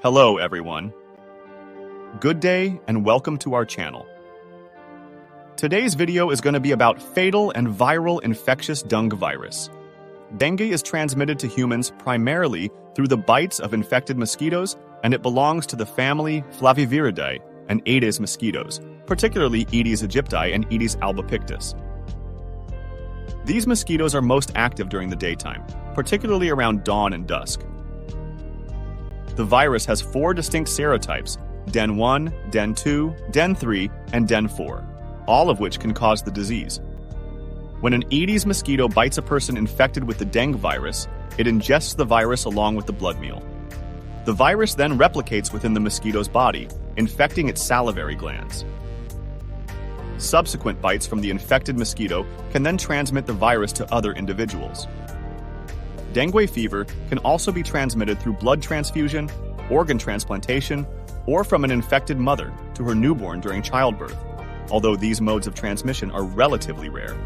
Hello, everyone. Good day and welcome to our channel. Today's video is going to be about fatal and viral infectious dengue virus. Dengue is transmitted to humans primarily through the bites of infected mosquitoes, and it belongs to the family Flaviviridae and Aedes mosquitoes, particularly Aedes aegypti and Aedes albopictus. These mosquitoes are most active during the daytime, particularly around dawn and dusk. The virus has 4 distinct serotypes, Den 1, Den 2, Den 3, and Den 4, all of which can cause the disease. When an Aedes mosquito bites a person infected with the dengue virus, it ingests the virus along with the blood meal. The virus then replicates within the mosquito's body, infecting its salivary glands. Subsequent bites from the infected mosquito can then transmit the virus to other individuals. Dengue fever can also be transmitted through blood transfusion, organ transplantation, or from an infected mother to her newborn during childbirth, although these modes of transmission are relatively rare.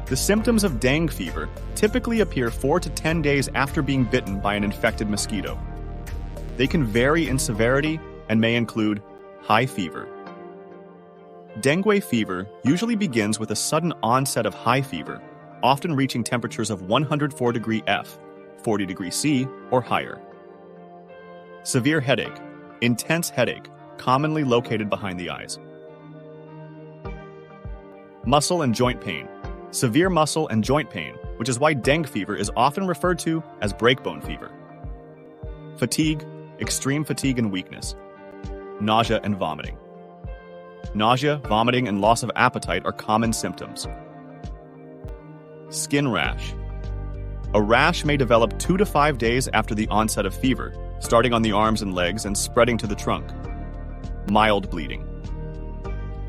The symptoms of dengue fever typically appear 4 to 10 days after being bitten by an infected mosquito. They can vary in severity and may include high fever. Dengue fever usually begins with a sudden onset of high fever, often reaching temperatures of 104 degrees F, 40 degrees C, or higher. Severe headache, intense headache, commonly located behind the eyes. Muscle and joint pain, severe muscle and joint pain, which is why dengue fever is often referred to as breakbone fever. Fatigue, extreme fatigue and weakness. Nausea and vomiting. Nausea, vomiting, and loss of appetite are common symptoms. Skin rash. A rash may develop 2 to 5 days after the onset of fever, starting on the arms and legs and spreading to the trunk. Mild bleeding.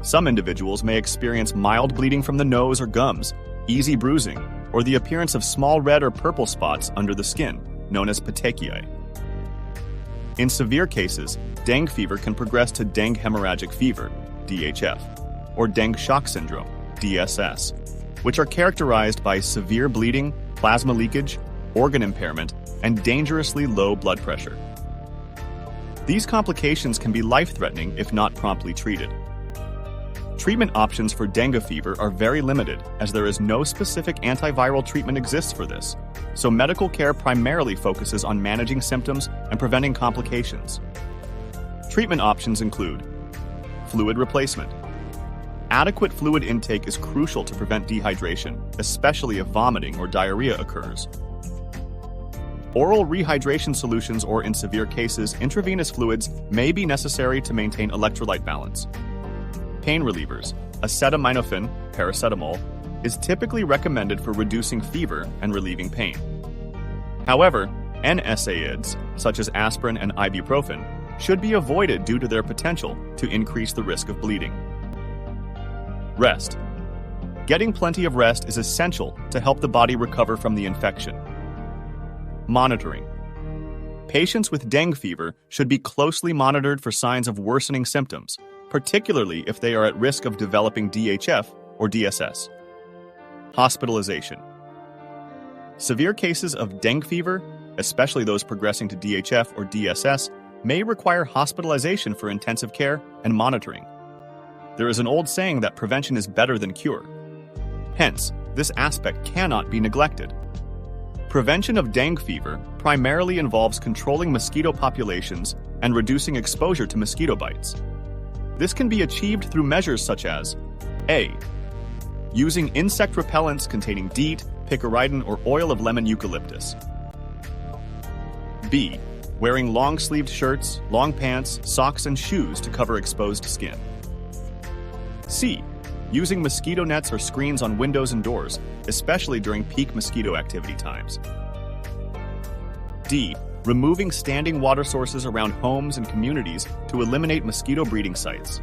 Some individuals may experience mild bleeding from the nose or gums, easy bruising, or the appearance of small red or purple spots under the skin, known as petechiae. In severe cases, dengue fever can progress to dengue hemorrhagic fever, DHF, or dengue shock syndrome, DSS, which are characterized by severe bleeding, plasma leakage, organ impairment, and dangerously low blood pressure. These complications can be life-threatening if not promptly treated. Treatment options for dengue fever are very limited, as there is no specific antiviral treatment exists for this, so medical care primarily focuses on managing symptoms and preventing complications. Treatment options include fluid replacement. Adequate fluid intake is crucial to prevent dehydration, especially if vomiting or diarrhea occurs. Oral rehydration solutions, or in severe cases, intravenous fluids may be necessary to maintain electrolyte balance. Pain relievers, acetaminophen, paracetamol, is typically recommended for reducing fever and relieving pain. However, NSAIDs, such as aspirin and ibuprofen, should be avoided due to their potential to increase the risk of bleeding. Rest. Getting plenty of rest is essential to help the body recover from the infection. Monitoring. Patients with dengue fever should be closely monitored for signs of worsening symptoms, particularly if they are at risk of developing DHF or DSS. Hospitalization. Severe cases of dengue fever, especially those progressing to DHF or DSS, may require hospitalization for intensive care and monitoring. There is an old saying that prevention is better than cure. Hence, this aspect cannot be neglected. Prevention of dengue fever primarily involves controlling mosquito populations and reducing exposure to mosquito bites. This can be achieved through measures such as A. Using insect repellents containing DEET, picaridin, or oil of lemon eucalyptus. B. Wearing long-sleeved shirts, long pants, socks, and shoes to cover exposed skin. C. Using mosquito nets or screens on windows and doors, especially during peak mosquito activity times. D. Removing standing water sources around homes and communities to eliminate mosquito breeding sites.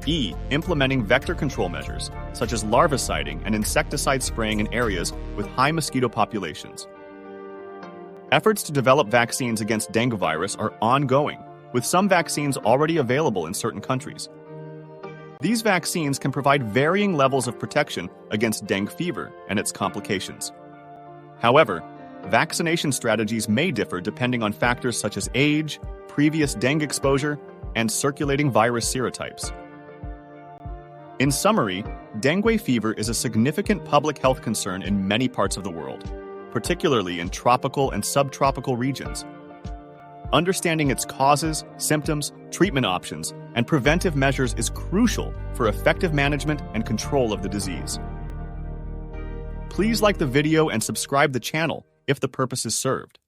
E. Implementing vector control measures, such as larviciding and insecticide spraying in areas with high mosquito populations. Efforts to develop vaccines against dengue virus are ongoing, with some vaccines already available in certain countries. These vaccines can provide varying levels of protection against dengue fever and its complications. However, vaccination strategies may differ depending on factors such as age, previous dengue exposure, and circulating virus serotypes. In summary, dengue fever is a significant public health concern in many parts of the world, particularly in tropical and subtropical regions. Understanding its causes, symptoms, treatment options, and preventive measures is crucial for effective management and control of the disease. Please like the video and subscribe the channel if the purpose is served.